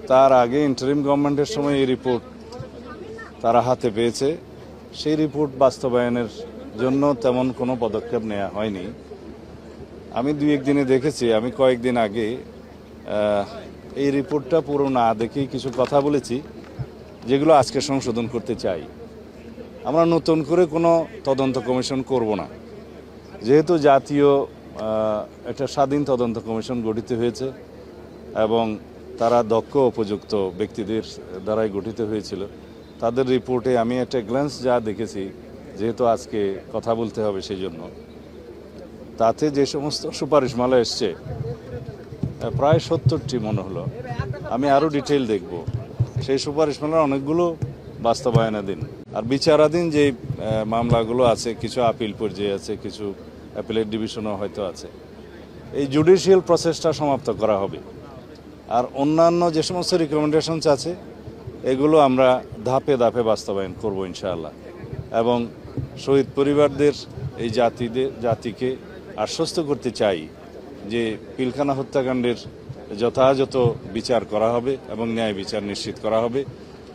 তার আগে ইন্টারিম গভর্নমেন্টের সময় এই রিপোর্ট তারা হাতে পেয়েছে। সেই রিপোর্ট বাস্তবায়নের জন্য তেমন কোনো পদক্ষেপ নেওয়া হয়নি। আমি দুই একদিনে দেখেছি, আমি কয়েকদিন আগে এই রিপোর্টটা পুরো না দেখেই কিছু কথা বলেছি যেগুলো আজকে সংশোধন করতে চাই। আমরা নতুন করে কোনো তদন্ত কমিশন করব না, যেহেতু জাতীয় একটা স্বাধীন তদন্ত কমিশন গঠিত হয়েছে এবং তারা দক্ষ উপযুক্ত ব্যক্তিদের দ্বারাই গঠিত হয়েছিল। তাদের রিপোর্টে আমি একটা গ্ল্যান্স যা দেখেছি, যেহেতু আজকে কথা বলতে হবে সেই জন্য, তাতে যে সমস্ত সুপারিশমালা এসছে প্রায় 70টি মনে হলো। আমি আরও ডিটেইল দেখব। সেই সুপারিশমালার অনেকগুলো বাস্তবায়নাধীন, আর বিচারাধীন যে মামলাগুলো আছে, কিছু আপিল পর্যায়ে আছে, কিছু অ্যাপিলেট ডিভিশনও হয়তো আছে। এই জুডিশিয়াল প্রসেসটা সমাপ্ত করা হবে। আর অন্যান্য যে সমস্ত রিকমেন্ডেশনস আছে এগুলো আমরা ধাপে ধাপে বাস্তবায়ন করব ইনশাআল্লাহ। এবং শহীদ পরিবারদের এই জাতিকে আশ্বস্ত করতে চাই যে পিলখানা হত্যাকাণ্ডের যথাযথ বিচার করা হবে এবং ন্যায় বিচার নিশ্চিত করা হবে,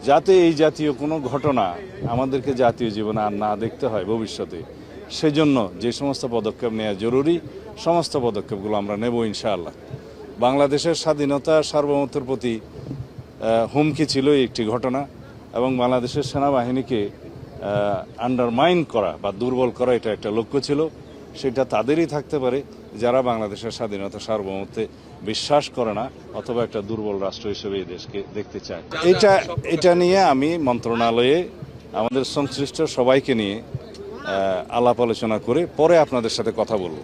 যাতে এই জাতীয় কোনো ঘটনা আমাদেরকে জাতীয় জীবনে আর না দেখতে হয় ভবিষ্যতে। সেজন্য যে সমস্ত পদক্ষেপ নেওয়া জরুরি, সমস্ত পদক্ষেপগুলো আমরা নেব ইনশাআল্লাহ। বাংলাদেশের স্বাধীনতা সার্বভৌমত্বের প্রতি হুমকি ছিল একটি ঘটনা, এবং বাংলাদেশের সেনাবাহিনীকে আন্ডারমাইন করা বা দুর্বল করা এটা একটা লক্ষ্য ছিল। সেটা তাদেরই থাকতে পারে যারা বাংলাদেশের স্বাধীনতা সার্বভৌমত্বে বিশ্বাস করে না অথবা একটা দুর্বল রাষ্ট্র হিসেবে এই দেশকে দেখতে চায়। এটা নিয়ে আমি মন্ত্রণালয়ে আমাদের সংশ্লিষ্ট সবাইকে নিয়ে আলাপ আলোচনা করে পরে আপনাদের সাথে কথা বলব।